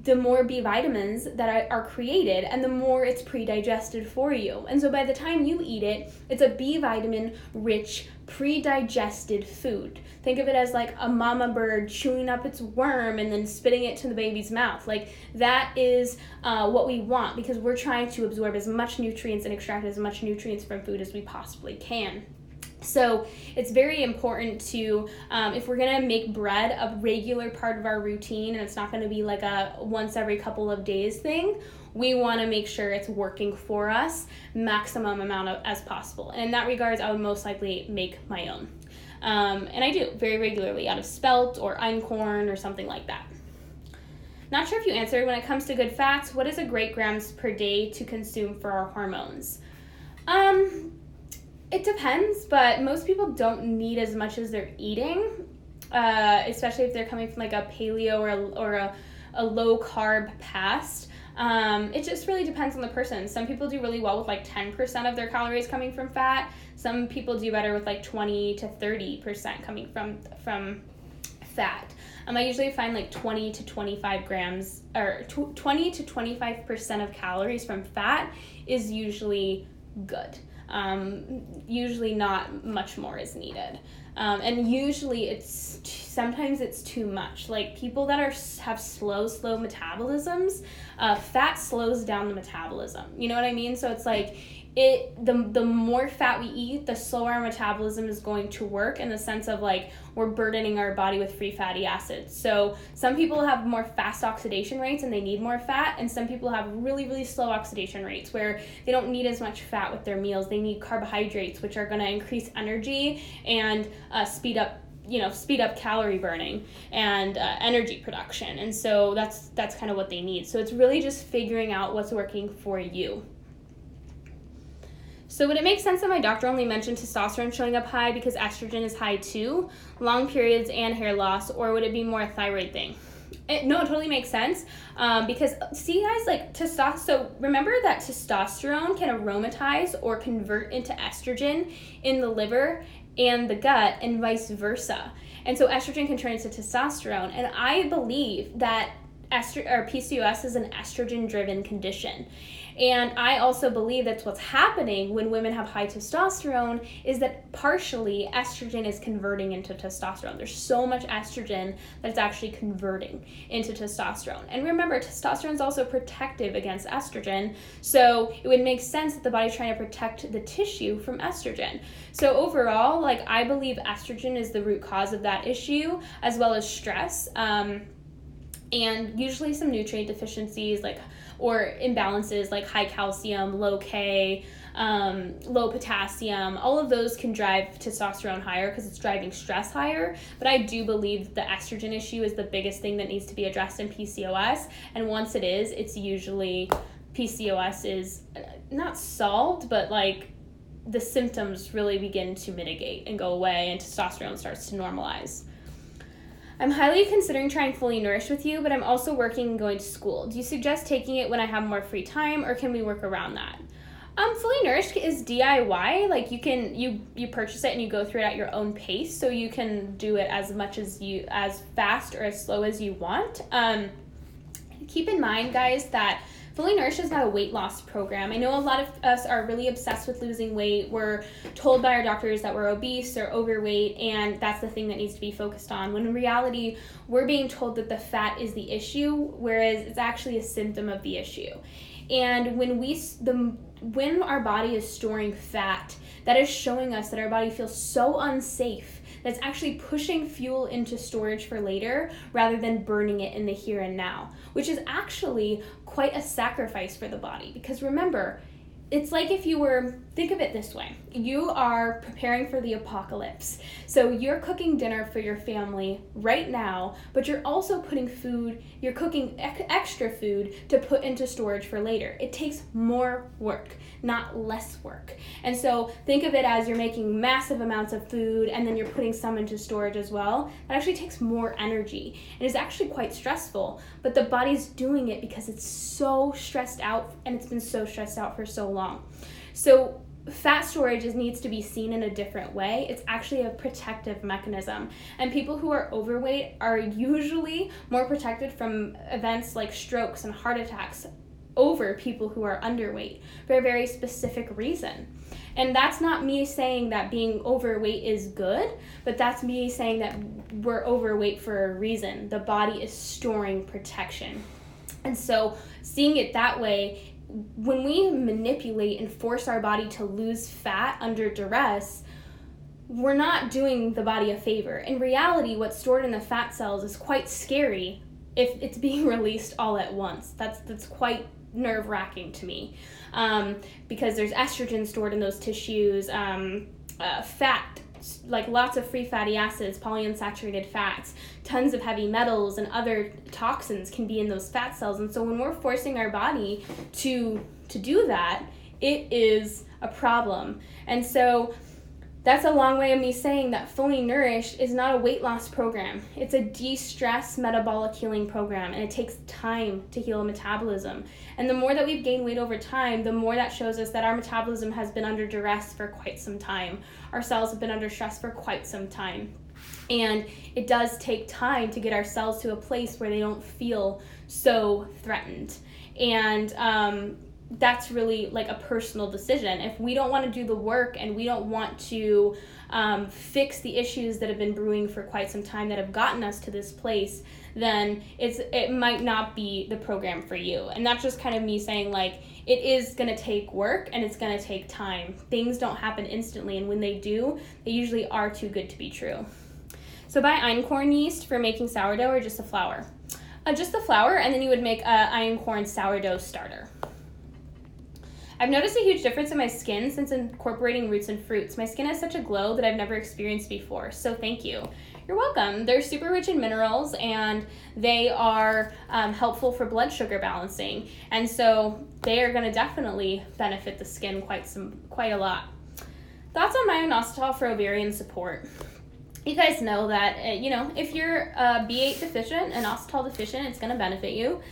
the more B vitamins that are created, and the more it's pre-digested for you. And so by the time you eat it, it's a B vitamin rich, pre-digested food. Think of it as like a mama bird chewing up its worm and then spitting it to the baby's mouth. Like that is what we want, because we're trying to absorb as much nutrients and extract as much nutrients from food as we possibly can. So it's very important to, if we're going to make bread a regular part of our routine, and it's not going to be like a once every couple of days thing, we want to make sure it's working for us maximum amount as possible. And in that regards, I would most likely make my own. And I do very regularly out of spelt or einkorn or something like that. Not sure if you answered, when it comes to good fats, what is a great grams per day to consume for our hormones? It depends, but most people don't need as much as they're eating, especially if they're coming from like a paleo or a low carb past. It just really depends on the person. Some people do really well with like 10% of their calories coming from fat. Some people do better with like 20 to 30% coming from fat. I usually find like 20 to 25 grams or 20 to 25% of calories from fat is usually good. Usually not much more is needed. And usually sometimes it's too much. Like people that have slow metabolisms, fat slows down the metabolism. You know what I mean? So it's like the more fat we eat, the slower our metabolism is going to work, in the sense of like we're burdening our body with free fatty acids. So some people have more fast oxidation rates and they need more fat, and some people have really, really slow oxidation rates where they don't need as much fat with their meals. They need carbohydrates, which are going to increase energy and speed up calorie burning and energy production. And so that's kind of what they need. So it's really just figuring out what's working for you. So would it make sense that my doctor only mentioned testosterone showing up high because estrogen is high too, long periods and hair loss, or would it be more a thyroid thing? No, it totally makes sense, because see guys, like testosterone, so remember that testosterone can aromatize or convert into estrogen in the liver and the gut, and vice versa. And so estrogen can turn into testosterone, and I believe that PCOS is an estrogen-driven condition. And I also believe that's what's happening when women have high testosterone, is that partially estrogen is converting into testosterone. There's so much estrogen that it's actually converting into testosterone. And remember, testosterone is also protective against estrogen, so it would make sense that the body's trying to protect the tissue from estrogen. So overall, like I believe estrogen is the root cause of that issue, as well as stress, and usually some nutrient deficiencies or imbalances like high calcium, low K, low potassium. All of those can drive testosterone higher because it's driving stress higher. But I do believe the estrogen issue is the biggest thing that needs to be addressed in PCOS. And once it is, it's usually PCOS is not solved, but like the symptoms really begin to mitigate and go away, and testosterone starts to normalize. I'm highly considering trying Fully Nourished with you, but I'm also working and going to school. Do you suggest taking it when I have more free time, or can we work around that? Fully Nourished is DIY. Like you purchase it and you go through it at your own pace, so you can do it as fast or as slow as you want. Keep in mind, guys, that Fully Nourished is not a weight loss program. I know a lot of us are really obsessed with losing weight. We're told by our doctors that we're obese or overweight, and that's the thing that needs to be focused on, when in reality, we're being told that the fat is the issue, whereas it's actually a symptom of the issue. And when our body is storing fat, that is showing us that our body feels so unsafe that's actually pushing fuel into storage for later rather than burning it in the here and now, which is actually quite a sacrifice for the body. Because remember, it's like if you were think of it this way. You are preparing for the apocalypse. So you're cooking dinner for your family right now, but you're also putting food, you're cooking extra food to put into storage for later. It takes more work, not less work. And so think of it as you're making massive amounts of food and then you're putting some into storage as well. That actually takes more energy and is actually quite stressful, but the body's doing it because it's so stressed out and it's been so stressed out for so long. So fat storage needs to be seen in a different way. It's actually a protective mechanism. And people who are overweight are usually more protected from events like strokes and heart attacks over people who are underweight for a very specific reason. And that's not me saying that being overweight is good, but that's me saying that we're overweight for a reason. The body is storing protection. And so seeing it that way, when we manipulate and force our body to lose fat under duress, we're not doing the body a favor. In reality, what's stored in the fat cells is quite scary if it's being released all at once. That's quite nerve-wracking to me, because there's estrogen stored in those tissues, fat, like lots of free fatty acids, polyunsaturated fats, tons of heavy metals and other toxins can be in those fat cells. And so when we're forcing our body to do that, it is a problem. And so that's a long way of me saying that Fully Nourished is not a weight loss program. It's a de-stress metabolic healing program, and it takes time to heal a metabolism. And the more that we've gained weight over time, the more that shows us that our metabolism has been under duress for quite some time. Our cells have been under stress for quite some time. And it does take time to get our cells to a place where they don't feel so threatened. And that's really like a personal decision. If we don't want to do the work and we don't want to fix the issues that have been brewing for quite some time that have gotten us to this place, then it might not be the program for you. And that's just kind of me saying, like, it is going to take work and it's going to take time. Things don't happen instantly, and when they do, they usually are too good to be true. So buy einkorn yeast for making sourdough, or just the flour? Just the flour, and then you would make a einkorn sourdough starter. I've noticed a huge difference in my skin since incorporating roots and fruits. My skin has such a glow that I've never experienced before, so thank you. You're welcome. They're super rich in minerals, and they are helpful for blood sugar balancing, and so they are going to definitely benefit the skin quite a lot. Thoughts on myo-inositol for ovarian support? You guys know that, if you're B8 deficient and inositol deficient, it's going to benefit you.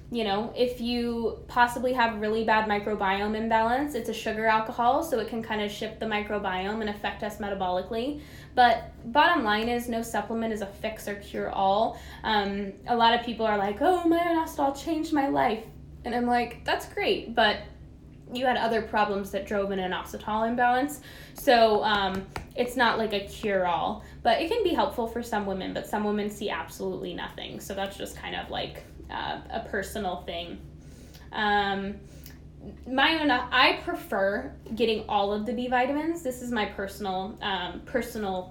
If you possibly have really bad microbiome imbalance, it's a sugar alcohol, so it can kind of shift the microbiome and affect us metabolically. But bottom line is, no supplement is a fix or cure all. A lot of people are like, oh, myo-inositol changed my life. And I'm like, that's great, but you had other problems that drove an inositol imbalance. So it's not like a cure-all, but it can be helpful for some women, but some women see absolutely nothing. So that's just kind of like a personal thing. I prefer getting all of the B vitamins. This is my personal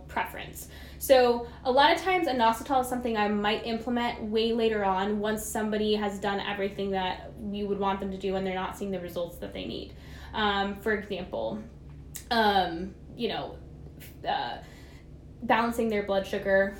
preference. So a lot of times inositol is something I might implement way later on once somebody has done everything that we would want them to do and they're not seeing the results that they need. For example, balancing their blood sugar,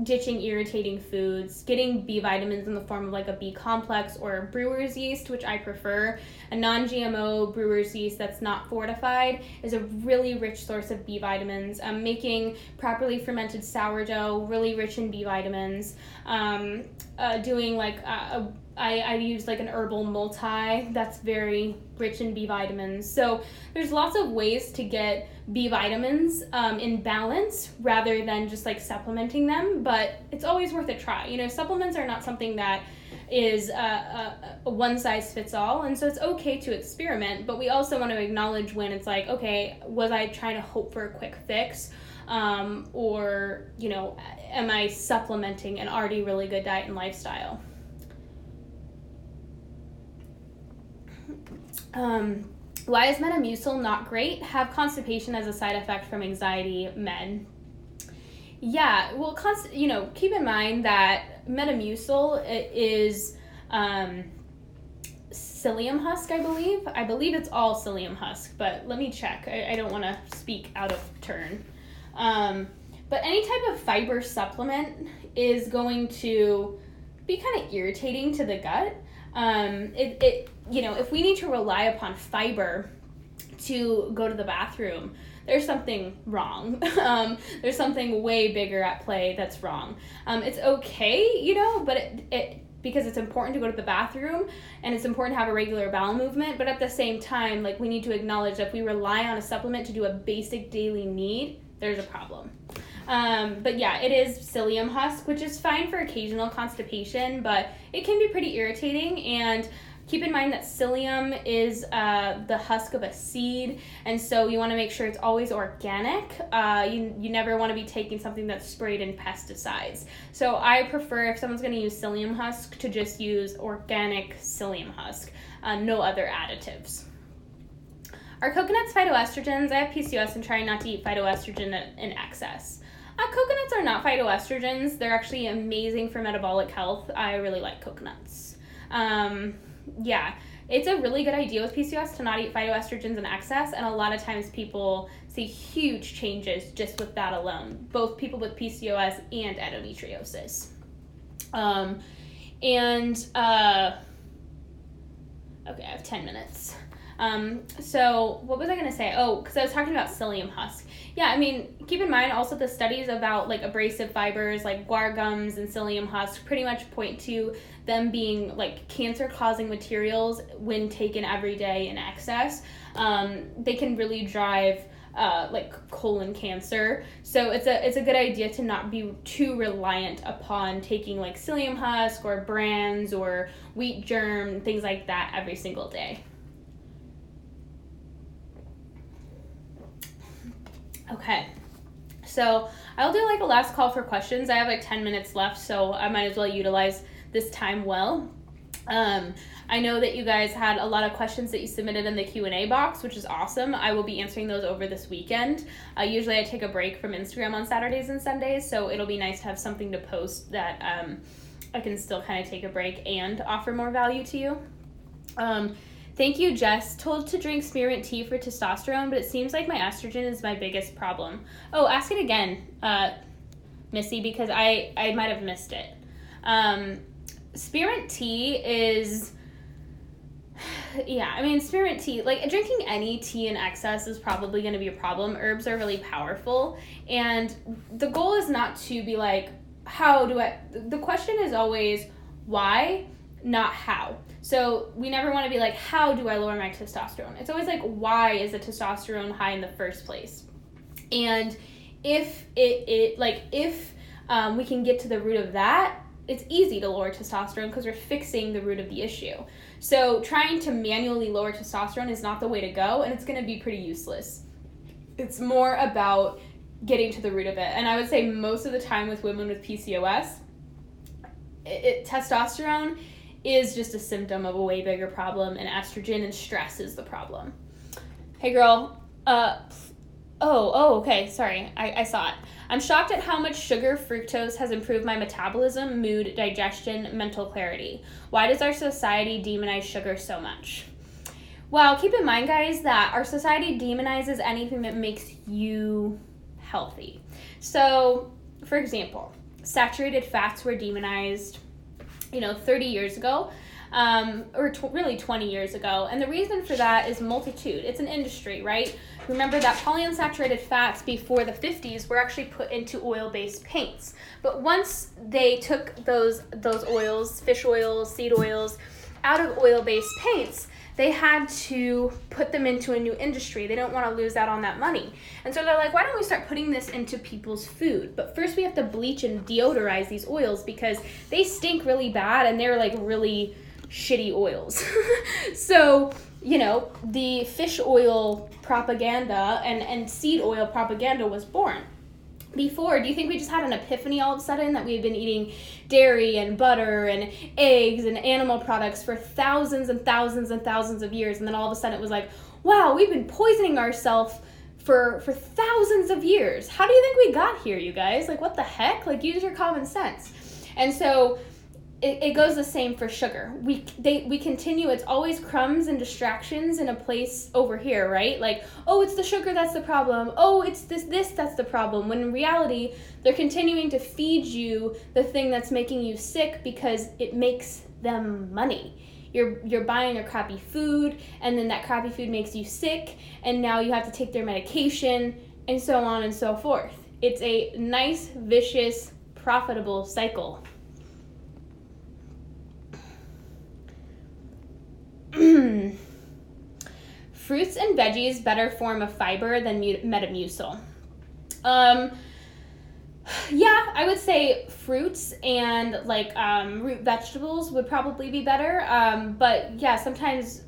ditching irritating foods, getting B vitamins in the form of like a B complex or brewer's yeast, which I prefer. A non-GMO brewer's yeast that's not fortified is a really rich source of B vitamins. Making properly fermented sourdough, really rich in B vitamins. Doing like I use like an herbal multi that's very rich in B vitamins. So there's lots of ways to get B vitamins in balance rather than just like supplementing them, but it's always worth a try. Supplements are not something that is a one size fits all, and so it's okay to experiment, but we also want to acknowledge when it's like, okay, was I trying to hope for a quick fix? Or am I supplementing an already really good diet and lifestyle? Why is Metamucil not great? Have constipation as a side effect from anxiety med. Yeah, well, keep in mind that Metamucil is psyllium husk, I believe. I believe it's all psyllium husk, but let me check. I don't want to speak out of turn. But any type of fiber supplement is going to be kind of irritating to the gut. If we need to rely upon fiber to go to the bathroom, there's something wrong. There's something way bigger at play that's wrong. It's okay, but because it's important to go to the bathroom and it's important to have a regular bowel movement, but at the same time, like, we need to acknowledge that if we rely on a supplement to do a basic daily need, there's a problem. But yeah, it is psyllium husk, which is fine for occasional constipation, but it can be pretty irritating. And keep in mind that psyllium is the husk of a seed, and so you want to make sure it's always organic. You never want to be taking something that's sprayed in pesticides. So I prefer, if someone's going to use psyllium husk, to just use organic psyllium husk, no other additives. Are coconuts phytoestrogens? I have PCOS and trying not to eat phytoestrogen in excess. Coconuts are not phytoestrogens. They're actually amazing for metabolic health. I really like coconuts. Yeah, it's a really good idea with PCOS to not eat phytoestrogens in excess, and a lot of times people see huge changes just with that alone, both people with PCOS and endometriosis. Okay, I have 10 minutes. So what was I going to say? Oh, because I was talking about psyllium husk. Yeah, I mean, keep in mind also the studies about like abrasive fibers like guar gums and psyllium husk pretty much point to them being like cancer-causing materials when taken every day in excess. They can really drive like colon cancer. So it's a good idea to not be too reliant upon taking like psyllium husk or brands or wheat germ, things like that every single day. Okay, so I'll do like a last call for questions. I have like 10 minutes left, so I might as well utilize this time well. I know that you guys had a lot of questions that you submitted in the Q&A box, which is awesome. I will be answering those over this weekend. Usually I take a break from Instagram on Saturdays and Sundays, so it'll be nice to have something to post that I can still kind of take a break and offer more value to you. Thank you, Jess. Told to drink spearmint tea for testosterone, but it seems like my estrogen is my biggest problem. Oh, ask it again, Missy, because I might have missed it. Spearmint tea is... Yeah, I mean, spearmint tea, like drinking any tea in excess is probably going to be a problem. Herbs are really powerful, and the goal is not to be like, the question is always why, not how. So we never want to be like, how do I lower my testosterone? It's always like, why is the testosterone high in the first place? And if we can get to the root of that, it's easy to lower testosterone because we're fixing the root of the issue. So trying to manually lower testosterone is not the way to go, and it's going to be pretty useless. It's more about getting to the root of it. And I would say most of the time with women with PCOS, testosterone is just a symptom of a way bigger problem, and estrogen and stress is the problem. Hey girl, okay, sorry, I saw it. I'm shocked at how much sugar fructose has improved my metabolism, mood, digestion, mental clarity. Why does our society demonize sugar so much? Well, keep in mind, guys, that our society demonizes anything that makes you healthy. So, for example, saturated fats were demonized 30 years ago, really 20 years ago. And the reason for that is multitude. It's an industry, right? Remember that polyunsaturated fats before the 50s were actually put into oil-based paints. But once they took those oils, fish oils, seed oils, out of oil-based paints, they had to put them into a new industry. They don't want to lose out on that money. And so they're like, why don't we start putting this into people's food? But first we have to bleach and deodorize these oils because they stink really bad and they're like really shitty oils. So, the fish oil propaganda and seed oil propaganda was born. Before, do you think we just had an epiphany all of a sudden that we've been eating dairy and butter and eggs and animal products for thousands and thousands and thousands of years, and then all of a sudden it was like, wow, we've been poisoning ourselves for thousands of years. How do you think we got here, you guys? Like, what the heck? Like, use your common sense. And so it goes the same for sugar. We continue, it's always crumbs and distractions in a place over here, right? Like, oh, it's the sugar that's the problem. Oh, it's this that's the problem. When in reality, they're continuing to feed you the thing that's making you sick because it makes them money. You're buying a crappy food, and then that crappy food makes you sick, and now you have to take their medication, and so on and so forth. It's a nice, vicious, profitable cycle. Fruits and veggies better form of fiber than Metamucil. Yeah, I would say fruits and like root vegetables would probably be better. But yeah, sometimes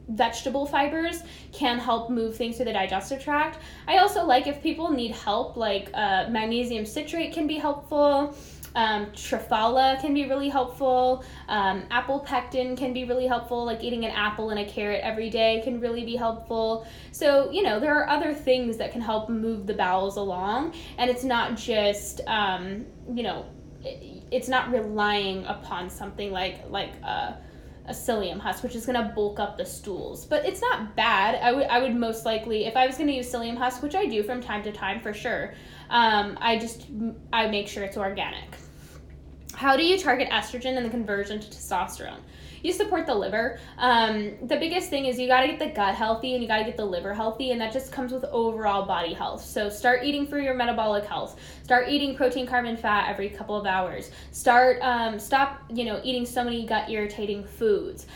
vegetable fibers can help move things through the digestive tract. I also like if people need help, like magnesium citrate can be helpful. Triphala can be really helpful. Apple pectin can be really helpful, like eating an apple and a carrot every day can really be helpful. So, there are other things that can help move the bowels along, and it's not just, it's not relying upon something like a psyllium husk, which is going to bulk up the stools. But it's not bad. I would most likely, if I was going to use psyllium husk, which I do from time to time for sure, I make sure it's organic. How do you target estrogen and the conversion to testosterone? You support the liver. The biggest thing is you got to get the gut healthy and you got to get the liver healthy, and that just comes with overall body health. So start eating for your metabolic health. Start eating protein, carb, and fat every couple of hours. Stop eating so many gut irritating foods.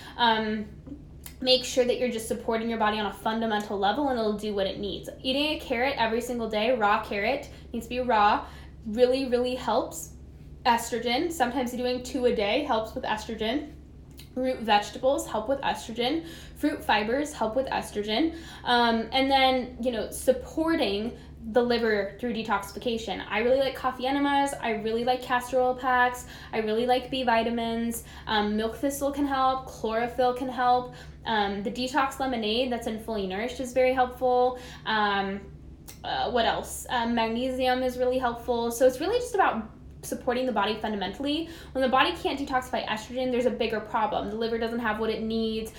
Make sure that you're just supporting your body on a fundamental level, and it'll do what it needs. Eating a carrot every single day, raw carrot, needs to be raw, really, really helps estrogen. Sometimes doing 2 a day helps with estrogen. Root vegetables help with estrogen. Fruit fibers help with estrogen. And then, supporting the liver through detoxification. I really like coffee enemas. I really like castor oil packs. I really like B vitamins. Milk thistle can help. Chlorophyll can help. The detox lemonade that's in Fully Nourished is very helpful. What else? Magnesium is really helpful. So it's really just about supporting the body fundamentally. When the body can't detoxify estrogen, there's a bigger problem. The liver doesn't have what it needs.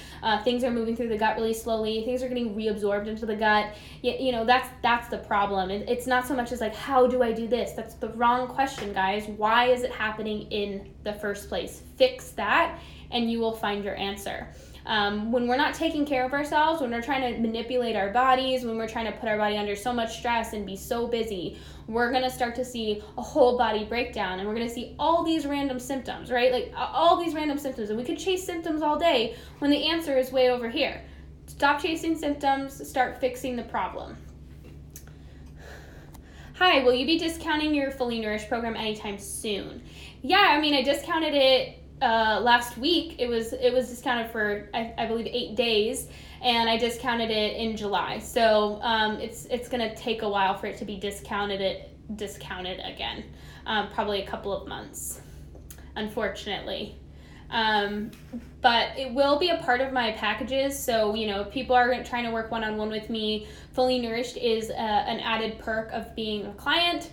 Things are moving through the gut really slowly. Things are getting reabsorbed into the gut. That's the problem. It's not so much as like, how do I do this? That's the wrong question, guys. Why is it happening in the first place? Fix that, and you will find your answer. When we're not taking care of ourselves, when we're trying to manipulate our bodies, when we're trying to put our body under so much stress and be so busy, we're going to start to see a whole body breakdown, and we're going to see all these random symptoms, right? Like all these random symptoms, and we could chase symptoms all day when the answer is way over here. Stop chasing symptoms, start fixing the problem. Hi, will you be discounting your Fully Nourished program anytime soon? Yeah, I discounted it last week. It was discounted for I believe 8 days, and I discounted it in July. So it's gonna take a while for it to be discounted again. Probably a couple of months, unfortunately. But it will be a part of my packages. So if people are trying to work one-on-one with me, Fully Nourished is an added perk of being a client.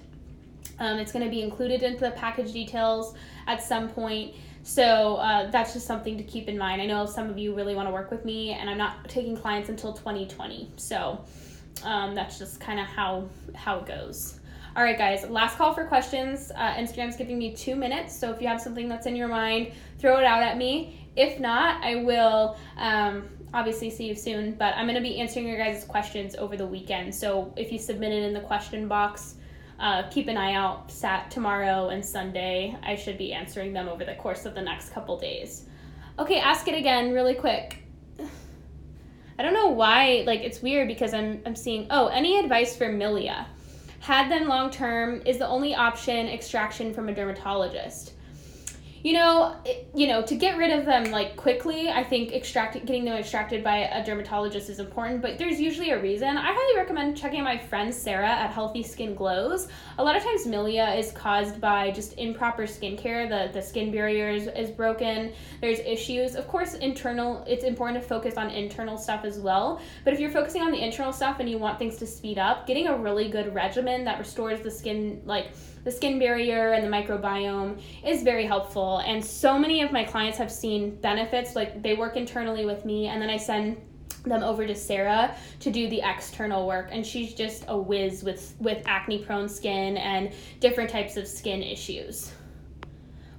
It's going to be included into the package details at some point. So that's just something to keep in mind. I know some of you really want to work with me, and I'm not taking clients until 2020. So that's just kind of how it goes. All right, guys, last call for questions. Instagram's giving me 2 minutes. So if you have something that's in your mind, throw it out at me. If not, I will obviously see you soon. But I'm going to be answering your guys' questions over the weekend. So if you submit it in the question box, keep an eye out. Tomorrow and Sunday, I should be answering them over the course of the next couple days. Okay, ask it again really quick. I don't know why, it's weird because I'm seeing, any advice for milia? Had them long term, is the only option extraction from a dermatologist? To get rid of them like quickly, I think getting them extracted by a dermatologist is important, but there's usually a reason. I highly recommend checking out my friend Sarah at Healthy Skin Glows. A lot of times milia is caused by just improper skincare. The skin barrier is broken. There's issues. Of course, it's important to focus on internal stuff as well, but if you're focusing on the internal stuff and you want things to speed up, getting a really good regimen that restores the skin, like the skin barrier and the microbiome, is very helpful. And so many of my clients have seen benefits. Like, they work internally with me, and then I send them over to Sarah to do the external work, and she's just a whiz with acne prone skin and different types of skin issues.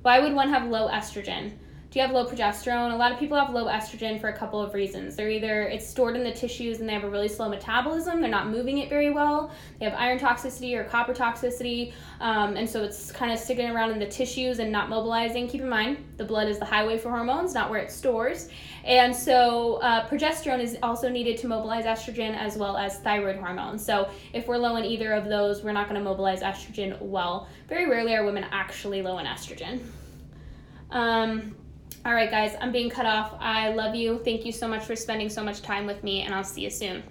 Why would one have low estrogen? Do you have low progesterone? A lot of people have low estrogen for a couple of reasons. They're either it's stored in the tissues and they have a really slow metabolism, they're not moving it very well, they have iron toxicity or copper toxicity, and so it's kind of sticking around in the tissues and not mobilizing. Keep in mind, the blood is the highway for hormones, not where it stores. And so progesterone is also needed to mobilize estrogen as well as thyroid hormone. So if we're low in either of those, we're not going to mobilize estrogen well. Very rarely are women actually low in estrogen. All right, guys, I'm being cut off. I love you. Thank you so much for spending so much time with me, and I'll see you soon.